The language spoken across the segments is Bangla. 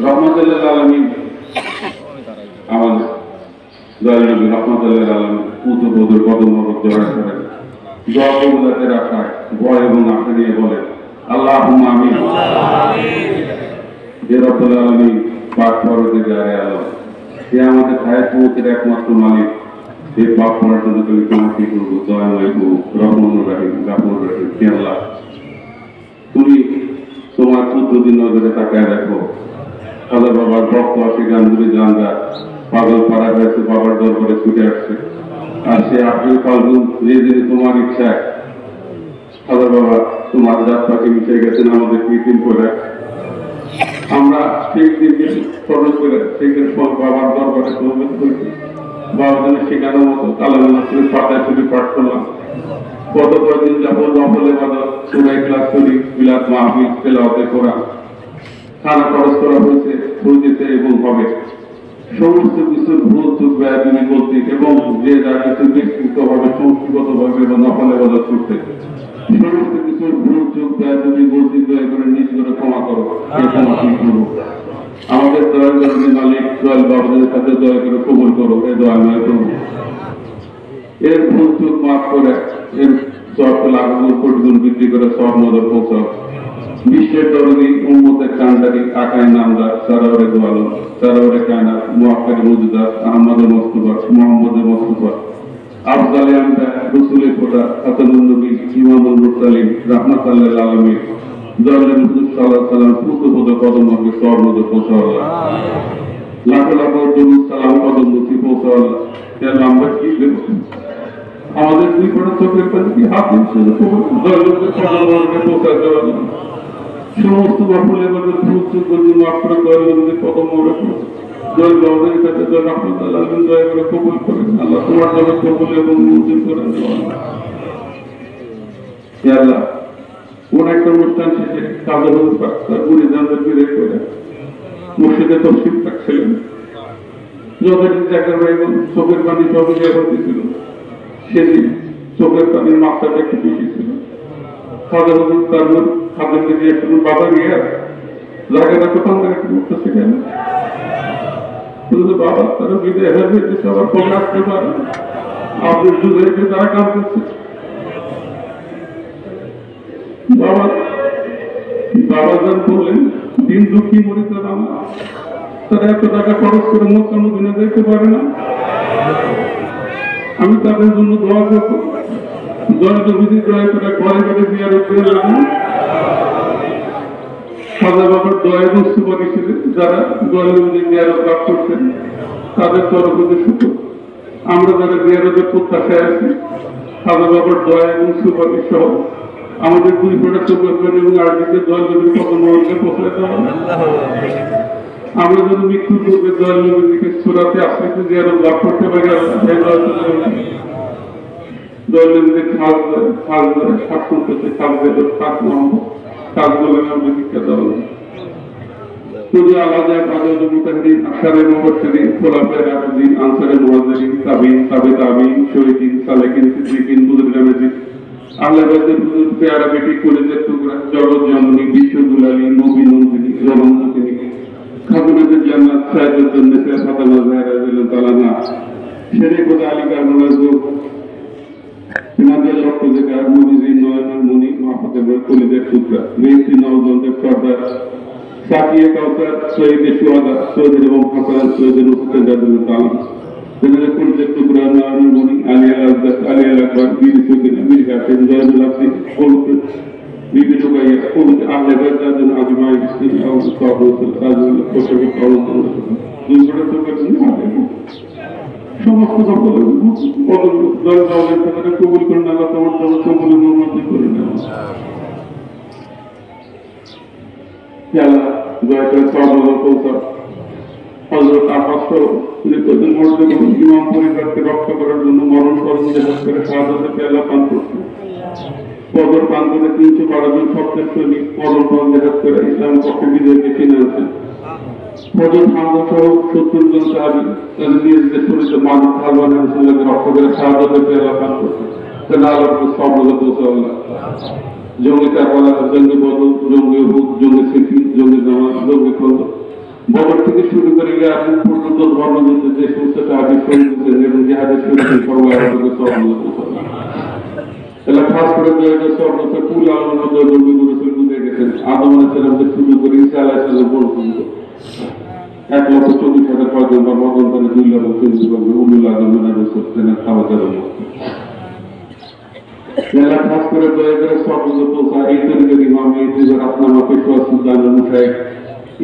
রহমতুল্লাহ আলমী আমাদের দয়াল নবী রহমতুল্লাহ আলমী পুত্রবধূর কদম জড়া করেন, দোয়া কবুলাতে রাখায় ভয় এবং আশা নিয়ে বলেন আল্লাহুম্মা আমিন। হে রব্বুল আলামিন, পাক পরওয়ারদিগারে আলম, হে আমাদের হায়াত মৌতের একমাত্র মালিক, হে পাপ করার জন্য তুমি কামাতি করবো, দয়াময় গো, রহমানুর রহিম, গাফুরুর রহিম। হে আল্লাহ, তুমি তোমার পুত্রদিন নজরে তাকায় দেখো। খাজা বাবার ভক্ত আসে গানগুলি জানগা পাগল পাড়া হয়েছে, বাবার দরবারে ছুটে আসছে। আর সে আপনি ফাল্গুন যে দিনে তোমার ইচ্ছায় খাজা বাবা তোমার জাত পাখি মিশে গেছেন আমাদের কৃত্রিম করে। আমরা সেই দিনকে স্মরণ করে সেদিন বাবার দরবারে তহবিল করেছি, বাবার জন্য শেখানোর মতো কালামের পাতায় ছুটি পাঠ করলাম। গত কয়েকদিন যাবত নফলে বাদা সূরা ইখলাস শরীফ, মিলাদ মাহফিল, তেলাওয়াতে কোরআন খানা খরচ করা হয়েছে, হইতেছে এবং হবে। সমস্ত কিছুর ভুল চুক ব্যয়জনী বলতে এবং যে যা কিছু ব্যক্তিগতভাবে সংস্কৃতিগতভাবে বা নফলে বাদা করতে, সমস্ত কিছুর ভুল চুক ব্যয়জনী বলতে দয়া করে নিজ করে ক্ষমা করো, ক্ষমা করবো। আমাদের দয়াল জননী মালিক দয়াল বাবাদের সাথে দয়া করে কবুল করো, এ দয়া নয় করবো। এর ভুল চুক মাফ করে এর সব লাখ কোটি গুণ বৃদ্ধি করে সব নজর পৌঁছাও। বিশ্বের দরদি উম্মতের কান্ডারি আকায় নামদার সারাওয়ারে দোয়ালো, সারাওয়ারে কায়নাত, মুআক্কারে মওজুদাত, আহমদে মোস্তফা, মুহাম্মদে মোস্তফা, আফজালে আমদা, রসুলের ফোঁটা, খাতামুন নবী, ইমামুল মুরসালিন, রাহমাতুল লিল আলামিন, দয়াল নবী সাল্লাল্লাহু আলাইহি ওয়াসাল্লাম পুত্রপদ কদম হবে সব নজর পৌঁছাও। লাখো লাখো দরুদ সালাম কদম নসি পৌঁছাও। আল্লাহ, আমরা কি দেব? আমাদের দুই ফোঁটা চোখের পানি কি হাত দিচ্ছে? দয়াল নবীর কদমে পৌঁছাতে হবে। সমস্ত বাপুলের মধ্যে ভুল চুক যদি মাফ করে দয়াল নবীর কদম মোড়ে দয়াল বাবাদের কাছে দয়াল রাহমাতুল্লাহ আলাইহি দয়া করে কবুল করেন। আল্লাহ তোমার জন্য কবুল এবং মঞ্জুর করেন। হে আল্লাহ, কোন একটা অনুষ্ঠান শেষে কাজে হল তার গুরুজনদের ফিরে করে মসজিদে তফসিল থাকছিলেন, যতদিন জায়গা হয়ে গেল চোখের পানি সবই জায়গা হতেছিল। সেদিন চোখের পানির মাত্রাটা একটু বেশি ছিল। খাজা হুজুর কারণ খাদেরকে দিয়ে একটু বাবা গিয়ে জায়গাটা কোথাও একটু উঠতেছে কেন বাবা তারা বিদায় হয়ে যেতেছে, আবার কবে আসতে পারে আপনার যুগে তারা কাজ করছে। বাবা যান বললেন দিন দুঃখী মরিতে না, তারা এত টাকা খরচ করে মক্কা মদিনা যেতে পারে না। আমি তাদের জন্য দোয়া করবো, দয়া নবীজি দয়া করে ঘরে ঘরে জিয়ারত করে রাখুন। খাজা বাবার দয়া এবং সুপারিশে যারা দয়া নবীজি জিয়ারত লাভ করছেন তাদের তরফ হতে শুকর। আমরা যারা জিয়ারতের প্রত্যাশায় আছি খাজা বাবার দয়া এবং সুপারিশ সহ আমাদের দুই ফোঁটা চোখের পানি এবং আর্থিকের দয়া নবীর কদম মোড়কে পৌঁছায় দেওয়া। আমরা যদি মৃত্যুর পূর্বে দয়াল নবীকে সূরাতে আসরিতে জিয়ারত লাভ করতে পারি, দয়াল নবীকে খাস ধরে শ্বাস করতেছে, খাস ধরে খাস মোহাম্মদ কাজ বলে আমরা শিক্ষা দেওয়া। শুধু আলাদা আলাদা মুতাহিদিন, আশারে মুবাশশিরিন, খোলাফায়ে রাশিদিন, আনসারে মুহাজিরিন, তাবিঈন, তাবে তাবিঈন, শহীদিন, সালেকিন, সিদ্দিকিন, বুজুর্গানে আল্লাহ বাইতের হুজুর পেয়ারা বেটি কলেজের টুকরা, জগৎ জননী, বিশ্ব দুলালী, নবী নন্দিনী, জগন্নাথিনী, খাতুনাতুল জান্নাত, সাইয়্যিদাতুন নিসা ফাতেমা যাহরা রাদিয়াল্লাহু তাআলা আনহা, শেরে খোদা আলী কারবালার গো তিনাদের রক্ত থেকে নবীজির নয়নের মণি, মা ফাতেমার কলেজের টুকরা, মেসি নওজনদের সর্দার, সাকিয়ে কাউসার, শহীদে শুহাদা, সৈয়দ এবং হাসান, সৈয়দের উস্তাদ রাদিয়াল্লাহু তাআলা তিনাদের কলেজের টুকরা, নয়নের মণি, আলী আল আজদার, আলী আল আকবর, বীর সুকিনা, মীর কাসেম, জয়নুল আবদিন, বিভিন্ন গায়ে কবুত আহলে বাইতের জন্য আজমাই ইসলামী ও সাহাবাতুল রাজুল কোশবি কওম দুই বড় চোখের জন্য সমস্ত সকলের কদম দয়াল বাবাদের সাথে কবুল করেন। আল্লাহ তোমার জন্য কবুল এবং মঞ্জুর করেন। আল্লাহ দয়া করে সব পৌঁছা হযরত আব্বাস নিকটে মর্যাদা ইমাম পরিবারকে রক্ষা করার জন্য মরণ কর্মদেহ করে শাহাদাতের আল্লাহ পান করছেন। কবর প্রান্তরে 312 জন সবচেয়ে সৈনিক মরণ কর্মদেহ করে ইসলাম পক্ষে বিজয়কে কিনে আনছেন। হযরত হামজা সহ 70 জন সাহাবী তাদের নিজ দেশে মানব ধর্মের রাসূলকে রক্ষা করে শাহাদাতের আল্লাহ পান করছেন। আল্লাহ সব আল্লাহ জঙ্গি কারবালা, জঙ্গি বদর, জঙ্গি উহুদ, জঙ্গি সিফিন, জঙ্গি জামা, জঙ্গি খন্দক বদর থেকে শুরু করে ইয়াকুব পর্যন্ত ধর্মযুদ্ধে যে সমস্ত সাহাবী শহীদ হয়েছেন এবং জিহাদে শহীদ হয়েছেন সবাই আমাদের সব এলা খাস করে 2014 কুল আলমের মধ্যে নবী রাসূল বুঝে গেছেন আদম আলাইহিস সালাম থেকে শুরু করে ঈসা আলাইহিস সালাম পর্যন্ত 1,24,000 পর্যন্ত মগনতানে 2,40,000 উলুল আযমের রাসূল তেনা খাওয়াতের মধ্যে এলা খাস করে 2014 এই তরিকার ইমাম ইতিজার আপনামা পেশওয়া সুলতান মুশাইখ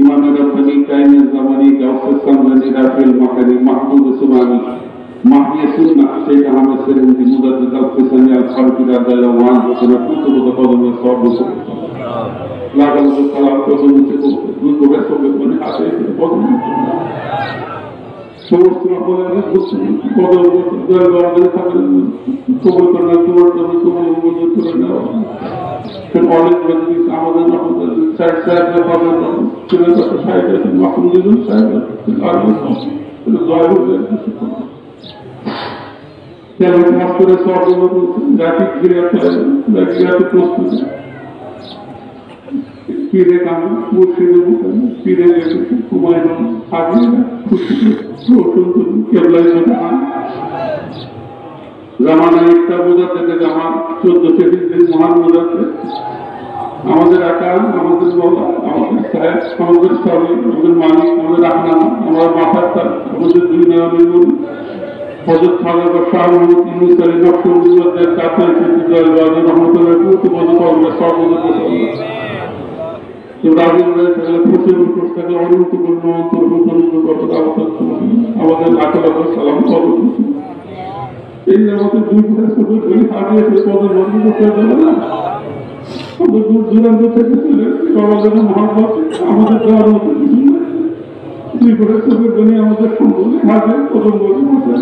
ইমাম রব্বানি কায়েমের জামানি গাউসুস সামদানি রাফিল মাকানি মাহমুদ সুবহানি মাহিয়া সুন্নাহ শেখ আহমদ সেরেন্দি মুদাদ্দিদ আল-হুসাইনি আল-ফারুকি রাদিয়াল্লাহু আনহু কোন কুতুব কদমে সব লাগানো সালাম কদম থেকে দুই করে সব মানে আছে কদম সমস্ত রকমের কদম দয়াল বাবাদের সাথে কবুল করনা তোমার জন্য কবুল মঞ্জুর করে নাও অনেক ব্যক্তি আমাদের সাইড সাইড পাবেন ছিলেন একটা সাইড আছে মাহমুদ সাহেব আর দয়া করে তেমন খাস করে সব জাতি ঘিরে জাতি প্রস্তুতি পীরে কাম মুর্শিদে মুখান পীরে কুমায়ুন আগে খুশি কেবলাই জামানা একটা বোঝা থেকে জামা 14 দিন মহান বোঝাতে আমাদের একা আমাদের বলা আমাদের সাহেব আমাদের স্বামী আমাদের মালিক আমাদের রাহনামা আমার মাথার তার আমাদের দুই নেওয়া হযরত খাজা বা শাহ মুহাম্মদ ইউনূস আলী নকশবন্দিদের কাছে এসেছে জয়বাদী রহমতুল্লাহ প্রতিপদ করবে সর্বদা তো রাজেন্দ্রের ছেলে প্রচুর প্রস্তাবে অনন্তপূর্ণ অন্তর্ভুক্ত আমাদের লাখ লাখ সালাম করব এই আমাদের দুই বছর ধরে হারিয়েছে পদের বন্ধ করতে যাবে না আমাদের দূর দূরান্ত থেকে চলে আমাদের মহাভারত আমাদের দেওয়ার মতো কিছু না দুই বছর ধরে আমাদের সম্পূর্ণ হাজির প্রথম বছর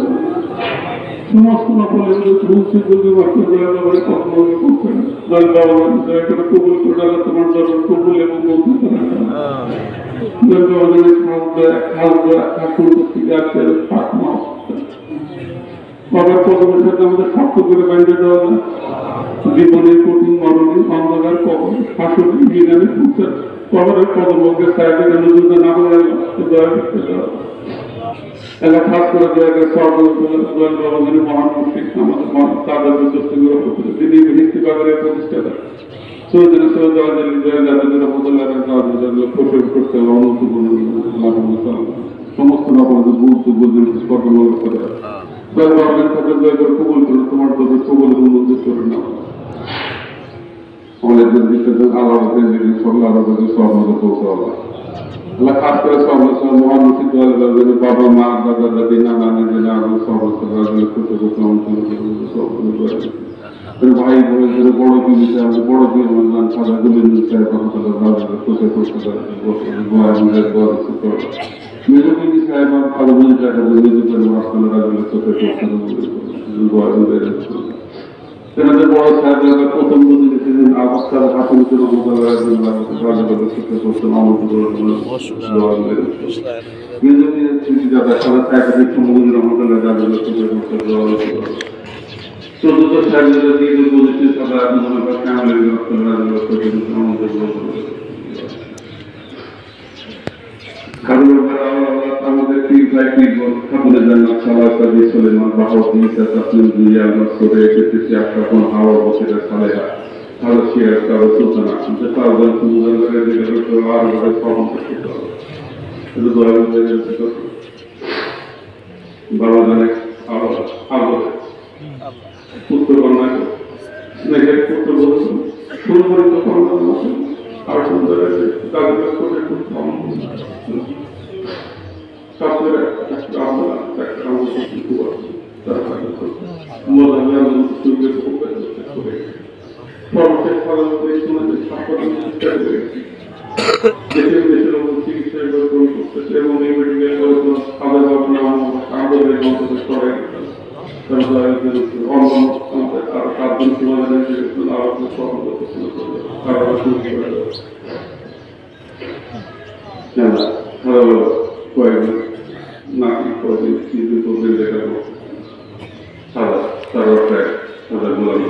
সমস্ত নকলের ভুলছি যদি বাক্য করে করে কথা বলে করছে না দল বাবা দয়া করে কবুল করে তোমার দরবার কবুল এবং বলতে পারে দল বাবাদের ঠাকুর থেকে আছে ফাতমা বাবার কদমের সাথে আমাদের শক্ত করে বাইরে দেওয়া যায় জীবনের কঠিন মরণে অন্ধকার কবর শাসন বিজ্ঞানে কবরের কদমকে সাইডে যেন যুদ্ধ না করে দয়া করতে দেওয়া এলা খাস করে জায়গায় সর্বদল বাবাদের মহান মুশরিক আমাদের তাদের চেষ্টা করে করতে তিনি ইস্তিফাদের প্রতিষ্ঠাতা সৈয়দনা সৈয়দ আলী জালালুদ্দিন রহমাতুল্লাহ আলাইহি প্রশংসা করতে অনুপূর্ণ সমস্ত নকলের গুরুত্ব বুঝে কর্ম করে দল বাবাদের কাছে দয়া করে কবুল করে তোমার প্রতি কবুল মঞ্জুর করে নাও আমাদের দিকে আল্লাহর দিকে সাল্লাল্লাহু আলাইহি ওয়াসাল্লাম পৌঁছাওয়া আল্লাহ খাস করে সর্বস্ব মহান মুর্শিদ বাবা মা দাদা দাদি নানা নানা সর্বস্ব ভাই বোনের বড় দিদি আমাদের বড় দিদি আমার সাদা গোবিন্দ সাহেব মেজদিদি সাহেব সাদা গোবিন্দ সাহেব তেনাদের বড় সাহেব প্রথম দিন এসেছেন আবস্থার হাসন করে চতুর্থ সাহেব দিয়ে বলেছে সদা আমাদের পীর ভাই পীরগণ ঠাকুরের জান্নাত সালাত সাদি সুলাইমান বাহাউদ্দিন ঈসা তাসলিম দুনিয়া নসরে এসেছে আশরাফুল হাওয়া বসিরা সালেহা হাওয়া শিয়া কারো সুলতানা কিন্তু তাওজন সুলতান করে দিলে তো আর বড় সহন করতে হবে এটা দয়া করে বাবা জানে আলো পুত্র কন্যা স্নেহের পুত্র বলছেন সুপরিচিত কন্যা বলছেন আর সুন্দর আছে তাদের করে খুব কম সবচেয়ে আমরা একটা সর্বশেষ ভারতের সমাজের চিকিৎসা করতেছে এবং এই মেডিকেল তাদের আন্দোলনের মন্তব্য করে আর 7 দিন সমাধানের কয়েকদিন নাকি কয়েকদিন কিন্তু প্রতিদিন দেখাবো সাদা সাদা গোলাম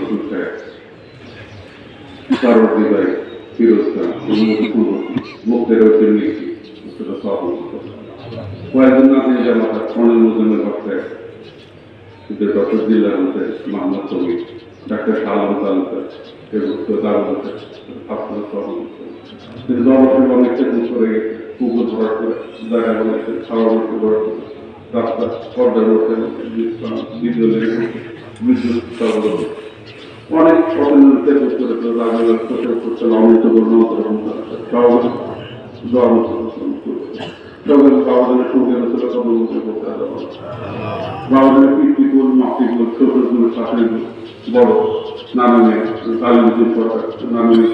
সারবর্তী ভাই ফিরোজ খান মুক্তের লিখি সেটা সব কয়েকজন নাতি জামাতা অনেক মুসলিমের পক্ষে ডক্টর জিল্লার মধ্যে মোহাম্মদ কবি ডাক্তার সালাম তালুকার এবং কিন্তু অবশ্যই অনেক চেষ্টা করে পুকুর ভরাট করে জায়গা বলেছে খাওয়া বসে ভরাট করে রাস্তা পর্দার মধ্যে বিদ্যালয়ে বিদ্যুৎ সরবরাহ অনেক চেষ্টা করেছিল রাজনৈতিক প্রচার করছিল অমৃত বর্ণ সবাই বাবাদের সঙ্গে বাবাদের পিতৃকুল মাতৃকুল ছোটগুলো শাশুড়ি বড় নানামে কালীমুদ্দিন সরকার নানামে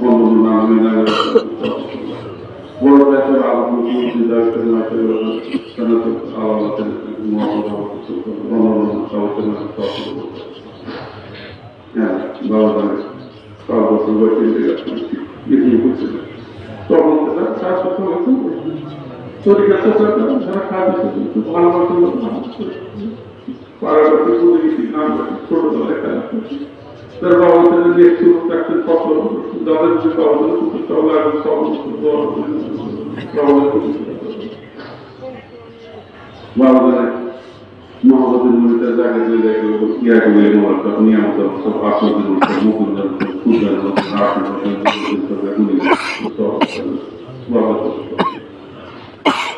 অন্য নানামে বড় একটা হ্যাঁ বাবা সব বছর বয়সে তখন তরিকা যারা খাদ্য ভালোবাসা পাড়াবাসী বলে গেছি নাম ছোটবেলায় খেলা তার বাবা একটু একটা ফসল যাদের যে বাবা মহাবতের মধ্যে জায়গা ইয়া করে নিয়মিত আসল মুকুল বাবা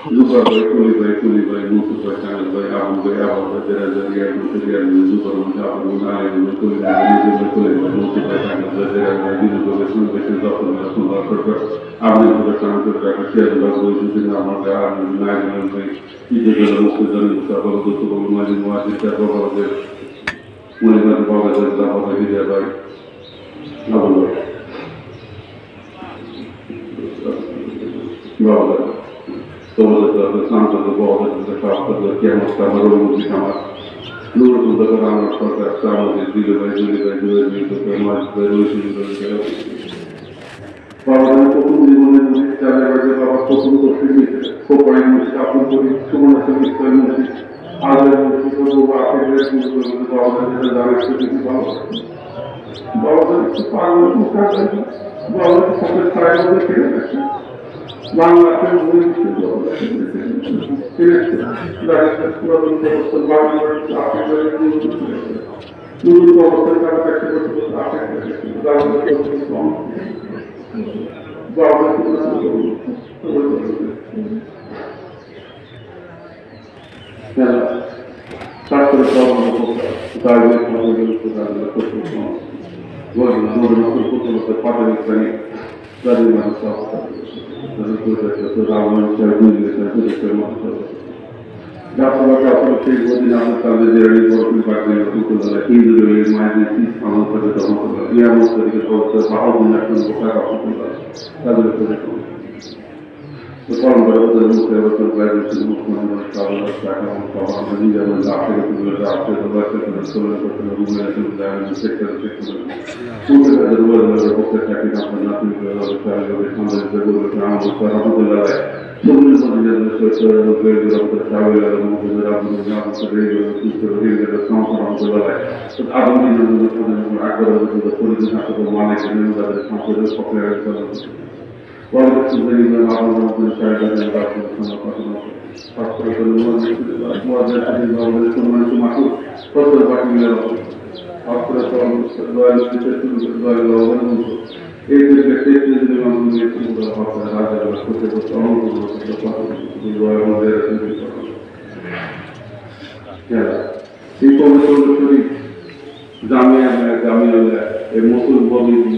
Lupa baik, kuli baik, musuh baik, sangat baik, abang baik, abang baik, jari, lupa rumah, abang baik, kuli baik, musuh baik, sangat baik, jari, lupa baik, sunnah baik, sunnah baik, abang baik, sangat baik, siapa baik, sunnah abang baik, abang baik, itu adalah musuh dari musuh, abang baik, tuh abang baik, muasir, siapa abang baik, mulai dari abang baik, abang baik, dia baik, abang baik, abang baik. Todos santos do Boga, da Costa, que é uma câmara música, número da Caramba, para estamos em dia, vai, para mais, para hoje, para o pouco de momento, já vai levar a pouco do filme, pouco aí no escape, por isso, como nós temos que fazer, além do que o Boga, que é o Boga, que é da área principal. Boga, que fala, no caso, Boga, que sai do que বাংলাদেশের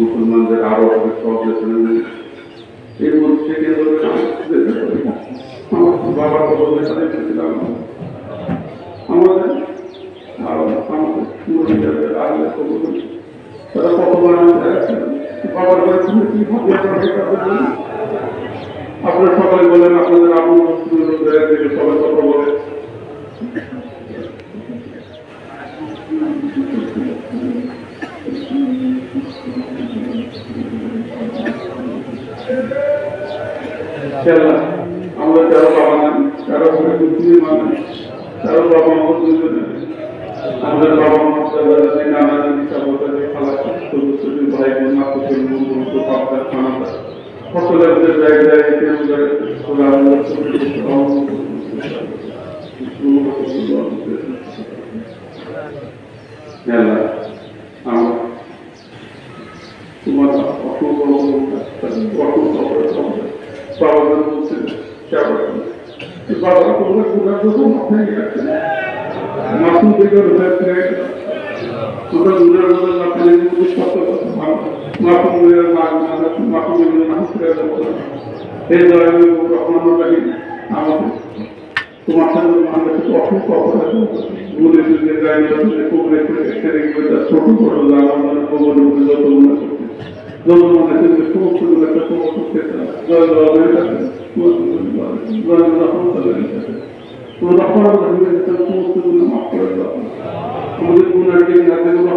মুসলমানদের আরো এর মধ্যে বাবার আমাদের তারা কতবার বাবার আপনারা সবাই বলেন আপনাদের আপন সবাই কথা বলে আমরা কারো বাবা নেন কারো মানে কারো বাবা মা আমাদের বাবা মা নানা খালা ছোট ছোট ভাই বোন খানা ফসলের জায়গায় তোমার বাবা তোমার গুণার যখন মাথায় গেছে মাসুম থেকে হয়েছে তোমরা দূরের মধ্যে মাথায় সত্য কথা মাসুমের মাসুমের মানুষের এই ধরনের রহমানুল্লাহি আমাদের তোমার সাথে মানুষের অসংখ্য অপরাধ বলেছে যে গাড়ি কবরে ছোট ছোট আমাদের কবরের মধ্যে যত মনে করছে যত মনে করছে সমস্ত একটা কবর করতে আমাদের গুণার যে আমার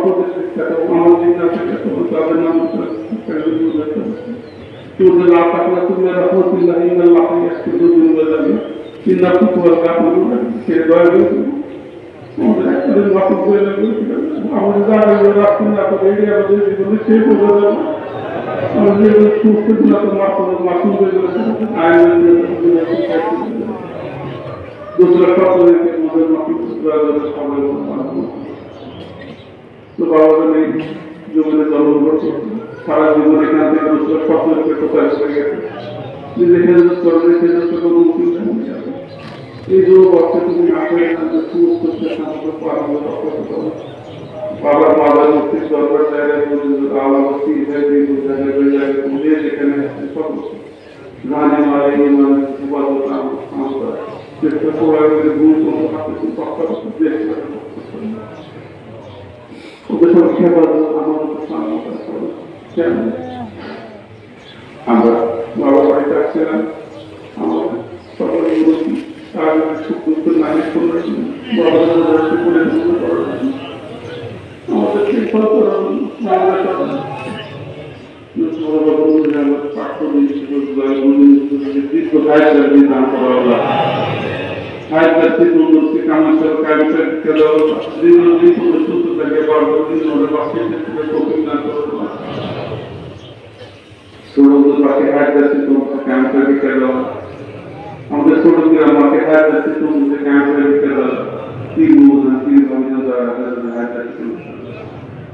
তাদের নাম তুমি রহমতুল্লাহ আমাদের রাখছেন না আমাদের জীবনে শেষ হয়ে যাবে আমাদের সুস্থ মাসুম दूसरा সকলকে মধ্যে তো বাবা নেই জীবনে জন্মগ্রহণ সারা জীবন এখান থেকে দুসরা সকলকে কোথায় চলে গেছে নিজে হেজত করবে হেজত কোনো মুক্তি এই যে বক্তা তুমি আসলে সমস্ত সামর্থ্য পালন বাবার বাবার মুক্তির দরবার জায়গায় আল্লাহ মুক্তি জায়গায় যেখানে সব রানী মারে মানে আমরা চেষ্টা করে গুরুত্ব আমরা বাবা বাড়িতে আসছিলাম আমাদের সকলের মুরব্বী তার সুখ নামে করেছি আমাদের আমাদের ছোট আমাকে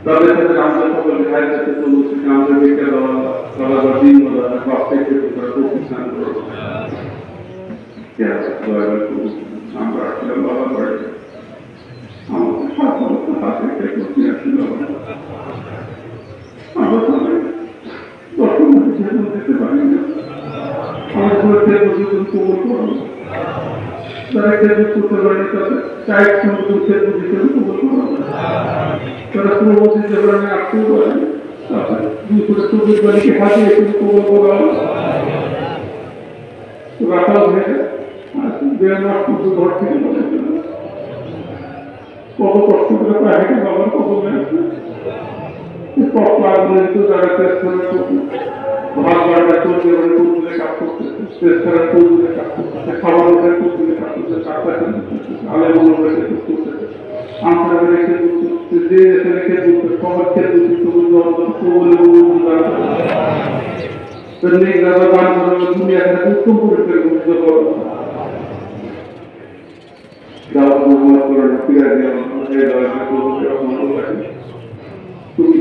তাদের সাথে আমাদের সকলে ভাইয়ের কাছে আমাদের দেখে দেওয়া তারা দিন প্রতিষ্ঠান করে আমরা আসলাম বাবা বাড়ি আমাদের হাতে আমরা সবাই দর্শন দেখতে পারি না আমাদের কবল করা তারা করতে পারেনি তাদের চাইট কবল করা তারা পূর্ববর্তী যেভাবে আসতেও পারে চব্বিশ বাড়িকে হাতিয়ে কবল করা রাখা হয়ে দেড় মাস পর্যন্ত ঘর থেকে কত কষ্ট করে প্রায় হেঁটে বাবার কবলে আসবে যারা টেস্ট করে ভাত বাড়িটা চলছে কবুলে কাজ করতেছে টেস্ট করার কবুলে কাজ করতেছে খাবার ওঠার কবুলে কাজ করতেছে টাকা করতেছে আলে মনে করতেছে আমরা রেখে যে রেখে সবার ক্ষেত্রে দুনিয়া উত্তম পরিষ্কার তুমি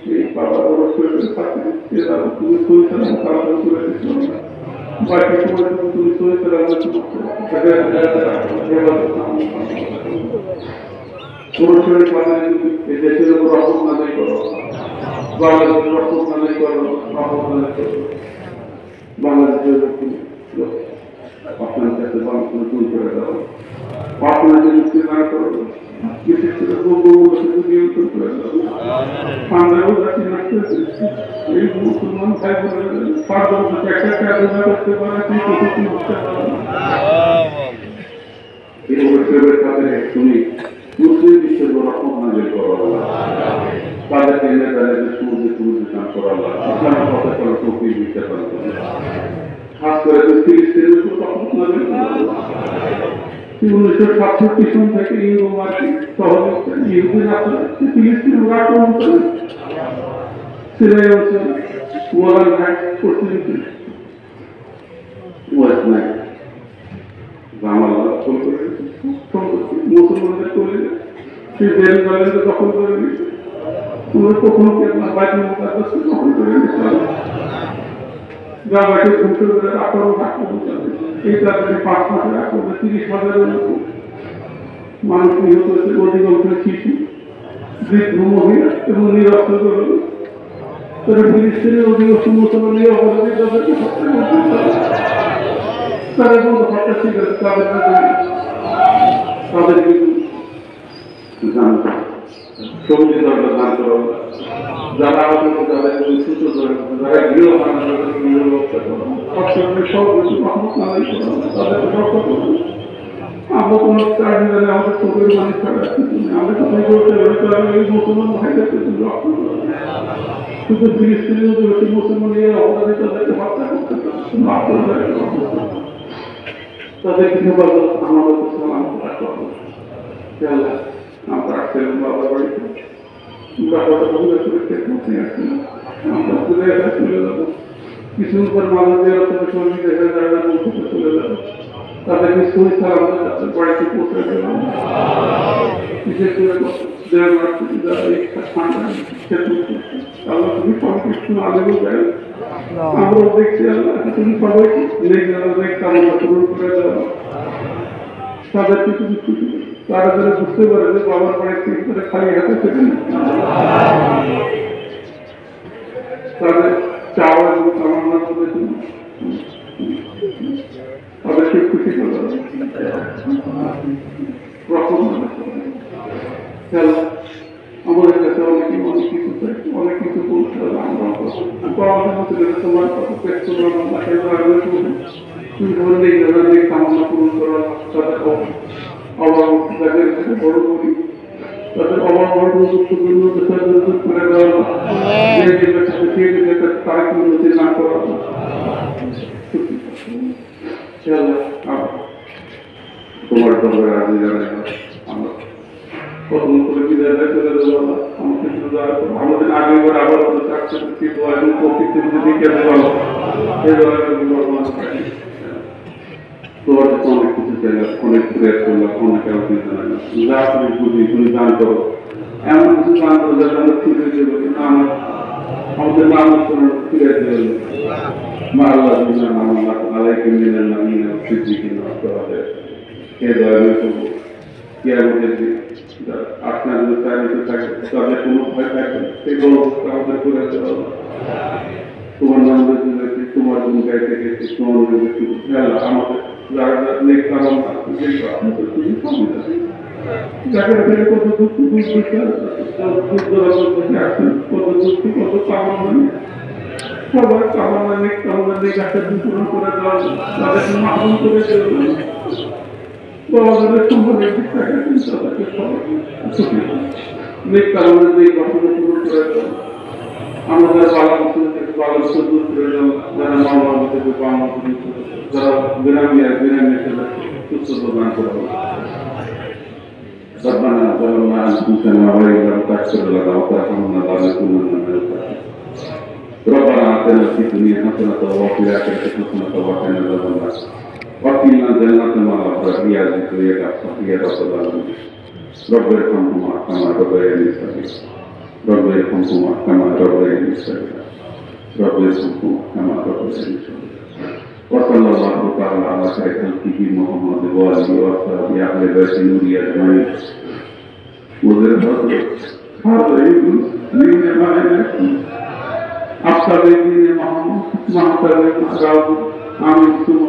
এই বাবা বড় শরীরের সাথে তুমি শরীর বাকি সময় তুমি শরীর পুরুষের মানে দেশের উপর রহমত নাজাই করো বাংলাদেশের রহমত নাজাই করো রহমত নাজাই করো বাংলাদেশের আপনার কাছে বাংলা তুল করে দাও আপনাকে মুক্তি না করো বিশেষ করে বঙ্গবন্ধু নিয়ন্ত্রণ করে দাও আমরাও যাচ্ছি নাচতেছি এই মুসলমান ভাই বোনেরা পাঁচ বছর একটা আলোচনা করতে পারে কিন্তু বুঝতে পারে না এই অবস্থার সাথে তুমি মুসলিম বিশ্বের রহমত নাজিল করো তাদেরকে এনে তাদের সমুদ্রে দান করো ইসলামের কথা করো তৌফিক দিতে পারো খাস করে ফিলিস্তিনের উপর রহমত নাজিল করো 1967 সন থেকে ইউরোমার্কি সহযোগিতা ইহুদিন আসলে ফিলিস্তিন আক্রমণ করে সিরিয়া অঞ্চল গোলান ঘাট পশ্চিম নাই জামাল্লাহ ফোন করে মুসলমানদের করে সেই জেরুজালেমকে দখল করে নিচ্ছে তোমরা কখনো কি আপনার বাইতুল মুকাদ্দাসকে দখল করে নিচ্ছে জামাকে ধ্বংস করে আক্রমণ এই তাদের 5 মাসের আক্রমণে 30,000-এর মতো মানুষ নিহত হয়েছে, অধিকাংশ শিশু, বৃদ্ধ মহিলা এবং নিরস্ত্র তরুণ। তারা ফিলিস্তিনের অধিকাংশ মুসলমান নিয়ে অপরাধী তাদেরকে হত্যা করতে তারা কিন্তু হত্যা ঠিক আছে তাদের কিন্তু জানতে সবজি দরকার দান করা যারা আহত তাদের সুস্থ যারা গৃহ সব কিছু তাদেরকে রক্ষা করবে। আমরা কোন কারণে আমাদের চোখের মানুষ ছাড়া কিছু নেই, আমরা কোথায় করতে পারি মুসলমান ভাইদেরকে রক্ষা করবে। শুধু ফিলিস্তিনের অধিবাসী মুসলমান অপরাধী তাদেরকে হত্যা করতে তাদেরকে হেফাজত আমাদের সালাম রাখতে হবে। আমরা আসছিলাম বাবার বাড়িতে বাবাটা বহু করে আসছিলাম আমরা ঘুরে চলে যাবো কিছুদিন পর মানুষদের সঙ্গী দেখা যায় না চলে যাবো তাদেরকে সই সালাম তাদের বাড়িতে পৌঁছে দিলাম। বিশেষ করে আল্লাহ তুমি সবকিছু আলেও দেয় আমরাও দেখছি আল্লাহ তুমি সবাইকে কামনা পূরণ করে দেওয়া তাদের কিছু তারা যারা বুঝতে পারে যে বাবার বাড়িতে খালি হাতে থেকে তাদের চাওয়া এবং কামনা করেছে তাদেরকে খুশি করে আমাদের কাছে অনেক কিছু চাই, অনেক কিছু বলতে হবে। আমাদের মতো তোমার কথা পেশ তুমি কামনা পূরণ করা তাদের অভাবী তাদের বড় করি তাদের অভাব করে দেওয়া তারা কি উন্নতি না করা তোমার দরকার আগে জানাই আমরা প্রথম করে বিদায় চলে দেবো আমাকে আমাদের আগে করে আবার চাকরি এবং প্রকৃতির যদি কেন বলো এই ধরনের তোমার কাছে অনেক কিছু চাইলাম, অনেক প্রয়াস করলাম, অনেক আলোচনা জানালাম যা তুমি বুঝি তুমি দান করো এমন কিছু দান করো যাতে আমরা ফিরে দেবো কিন্তু আমাদের নাম ফিরে দেবে মা আল্লাহ নাম আল্লাহ আলাইকে মিলেন না মিলে সিদ্দিকি এই ধরনের করবো কি আমাদের আপনার যদি চাইতে থাকে তাদের কোনো ভয় থাকবে সেই ব্যবস্থা আমাদের করে দেওয়া তোমার নাম বেঁচে তোমার জন্য গাইতে গেছে তোমার আমাদের যারা নেক কারণ আপনাদের খুবই সুবিধা যাকে ফেলে কত দুঃখ কত দুঃখ কত কামনা সবার কামনা নেক কামনা নেই গাছটা দূষণ করে দেওয়া তাদেরকে মাহরুম করে দেওয়া আমাদের সম্পর্কে তাদেরকে নেক কামনা নেই গঠন পূরণ করে দেওয়া আমাদের বালাবস্ত দূর করে দেওয়া যারা মা বাবা থেকে পাওয়া যারা বিরামী সুস্থ প্রদান করা ربنا ظلمنا أنفسنا وإن لم تغفر لنا وترحمنا لنكونن من الخاسرين ربنا آتنا في الدنيا حسنة وفي الآخرة حسنة وقنا عذاب النار وقنا جنة مع الأبرار يا ذكر يا رب العالمين رب ارحمهما كما ربياني صغيرا رب ارحمهما كما ربياني صغيرا رب ارحمهما كما ربياني صغيرا وصلى الله تعالى على خير خلقه محمد وآله وصحبه أهل بيت نور أجمعين هذا يجوز من معرفة أفضل دين محمد مع آمين ثم